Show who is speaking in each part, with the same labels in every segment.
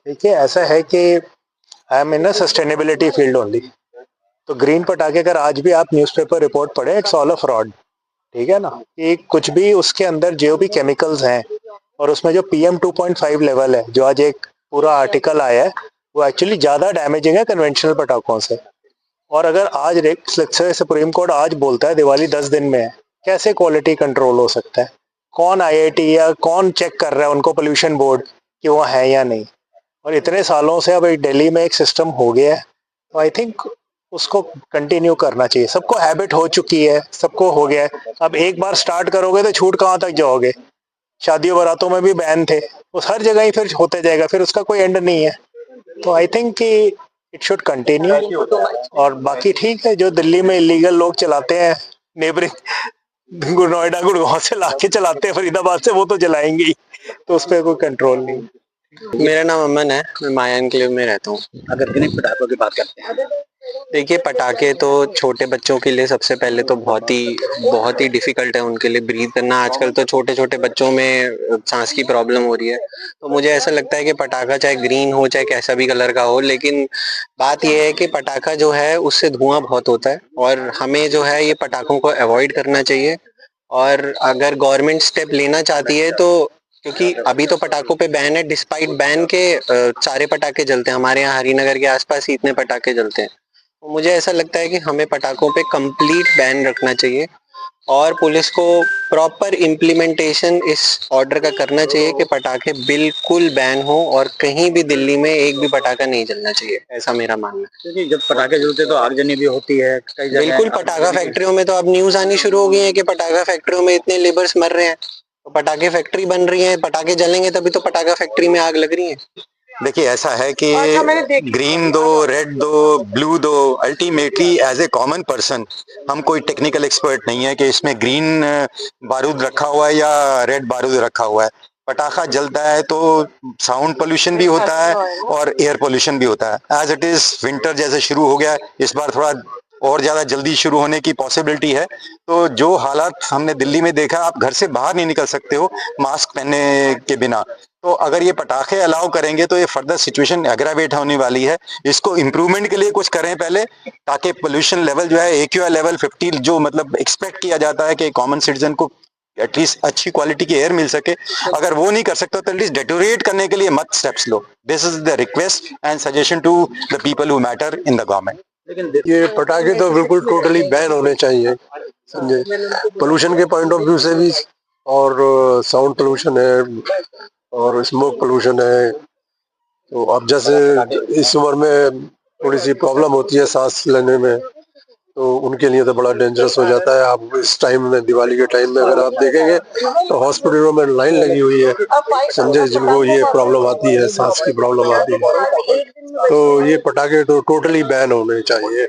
Speaker 1: देखिए ऐसा है कि I am in a sustainability field only. तो ग्रीन पटाखे अगर आज भी आप न्यूज़पेपर रिपोर्ट पढ़े, इट्स ऑल अ फ्रॉड। ठीक है ना, कि कुछ भी उसके अंदर जो भी केमिकल्स हैं और उसमें जो पीएम 2.5 लेवल है, जो आज एक पूरा आर्टिकल आया है, वो एक्चुअली ज़्यादा डैमेजिंग है कन्वेंशनल पटाखों से। और अगर आज सुप्रीम कोर्ट आज बोलता है दिवाली 10 दिन में है, कैसे क्वालिटी कंट्रोल हो सकता है? कौन आईआईटी या कौन चेक कर रहा है उनको, पोल्यूशन बोर्ड, कि वो है या नहीं? और इतने सालों से अब दिल्ली में एक सिस्टम हो गया है, तो आई थिंक उसको कंटिन्यू करना चाहिए। सबको हैबिट हो चुकी है, सबको हो गया है। अब एक बार स्टार्ट करोगे तो छूट कहाँ तक जाओगे? शादियों बारातों में भी बैन थे, उस हर जगह ही फिर होते जाएगा, फिर उसका कोई एंड नहीं है। तो आई थिंक कि इट शुड कंटिन्यू। और बाकी ठीक है, जो दिल्ली में इलीगल लोग चलाते हैं, नेबरिंग नोएडा गुड़गांव से लाके चलाते हैं, फरीदाबाद से, वो तो जलाएंगे ही, तो उस पर कोई कंट्रोल नहीं।
Speaker 2: मेरा नाम अमन है, मैं माया एन्क्लेव में रहता हूँ।
Speaker 3: अगर ग्रीन पटाखों की बात करते हैं,
Speaker 2: देखिए, पटाखे तो छोटे बच्चों के लिए सबसे पहले तो बहुत ही डिफिकल्ट है उनके लिए ब्रीथ करना। आजकल तो छोटे छोटे बच्चों में सांस की प्रॉब्लम हो रही है, तो मुझे ऐसा लगता है कि पटाखा चाहे ग्रीन हो चाहे कैसा भी कलर का हो, लेकिन बात यह है कि पटाखा जो है उससे धुआं बहुत होता है और हमें जो है ये पटाखों को अवॉइड करना चाहिए। और अगर गवर्नमेंट स्टेप लेना चाहती है तो, क्योंकि अभी तो पटाखों पे बैन है, डिस्पाइट बैन के सारे पटाखे जलते हैं। हमारे यहाँ हरिनगर के आसपास ही इतने पटाखे जलते हैं। तो मुझे ऐसा लगता है कि हमें पटाखों पे कंप्लीट बैन रखना चाहिए और पुलिस को प्रॉपर इम्प्लीमेंटेशन इस ऑर्डर का करना चाहिए कि पटाखे बिल्कुल बैन हो और कहीं भी दिल्ली में एक भी पटाखा नहीं जलना चाहिए, ऐसा मेरा मानना है।
Speaker 3: क्योंकि जब पटाखे जलते तो आगजनी भी होती है कई जगह।
Speaker 2: बिल्कुल, पटाखा फैक्ट्रियों में तो अब न्यूज आनी शुरू हो गई है कि पटाखा फैक्ट्रियों में इतने लेबर्स मर रहे हैं। तो पटाखे फैक्ट्री बन रही है, पटाखे जलेंगे तभी तो पटाखा फैक्ट्री में आग लग रही है।
Speaker 4: देखिए ऐसा है कि ग्रीन दो, रेड दो, ब्लू दो, ultimately as a common person हम कोई टेक्निकल एक्सपर्ट नहीं है कि इसमें ग्रीन बारूद रखा हुआ है या रेड बारूद रखा हुआ है। पटाखा जलता है तो साउंड पोल्यूशन भी होता है और एयर पोल्यूशन भी होता है। एज इट इज विंटर जैसे शुरू हो गया, इस बार थोड़ा और ज्यादा जल्दी शुरू होने की पॉसिबिलिटी है। तो जो हालात हमने दिल्ली में देखा, आप घर से बाहर नहीं निकल सकते हो मास्क पहनने के बिना। तो अगर ये पटाखे अलाउ करेंगे तो ये फर्दर सिचुएशन एग्रावेट होने वाली है। इसको इम्प्रूवमेंट के लिए कुछ करें पहले, ताकि पोल्यूशन लेवल जो है AQI लेवल 50 जो मतलब एक्सपेक्ट किया जाता है कि कॉमन सिटीजन को एटलीस्ट अच्छी क्वालिटी की एयर मिल सके, अगर वो नहीं कर सकते तो एटलीस्ट डेटोरेट करने के लिए मत स्टेप्स लो। This is the request and suggestion to the people who matter in the government.
Speaker 1: लेकिन ये पटाखे तो बिल्कुल टोटली बैन होने चाहिए, समझे? पोल्यूशन के पॉइंट ऑफ व्यू से भी, और साउंड पोल्यूशन है और स्मोक पोल्यूशन है। तो अब जैसे इस उम्र में थोड़ी सी प्रॉब्लम होती है सांस लेने में, तो उनके लिए तो बड़ा डेंजरस हो जाता है। आप इस टाइम में, दिवाली के टाइम में अगर आप देखेंगे तो हॉस्पिटलों में लाइन लगी हुई है, समझे, जिनको ये प्रॉब्लम आती है, सांस की प्रॉब्लम आती है। तो ये पटाखे तो टोटली बैन होने चाहिए,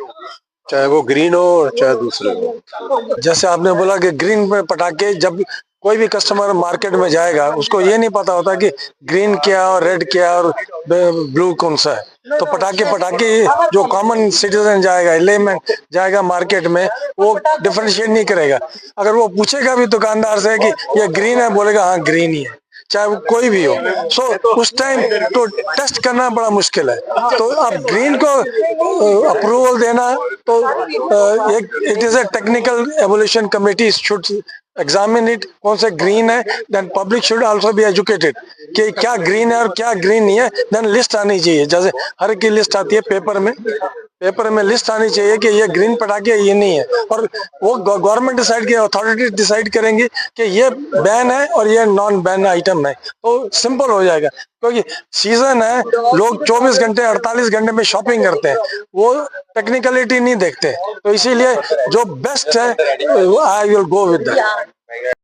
Speaker 1: चाहे वो ग्रीन हो चाहे दूसरे हो। जैसे आपने बोला कि ग्रीन में पटाखे, जब कोई भी कस्टमर मार्केट में जाएगा उसको ये नहीं पता होता कि ग्रीन क्या और रेड क्या और ब्लू कौन सा है। तो पटाखे जो कॉमन सिटीजन जाएगा, लेमैन जाएगा मार्केट में, वो डिफरेंशिएट नहीं करेगा। अगर वो पूछेगा भी दुकानदार से कि ये ग्रीन है, बोलेगा हाँ ग्रीन ही है, चाहे वो कोई भी हो। सो उस टाइम तो टेस्ट करना बड़ा मुश्किल है। तो अब ग्रीन को अप्रूवल देना, तो it is a technical evolution committee should examine it, कौन सा ग्रीन है। Then public should also be educated कि क्या ग्रीन है और क्या ग्रीन नहीं है। देन लिस्ट आनी चाहिए, जैसे हर की लिस्ट आती है पेपर में लिस्ट आनी चाहिए कि ये ग्रीन पटाखे, ये नहीं है। और वो गवर्नमेंट डिसाइड की, अथॉरिटी डिसाइड करेंगी कि ये बैन है और ये नॉन बैन आइटम है, तो सिंपल हो जाएगा। क्योंकि सीजन है, लोग 24 घंटे 48 घंटे में शॉपिंग करते हैं, वो टेक्निकलिटी नहीं देखते। तो इसीलिए जो बेस्ट है, I will go with that.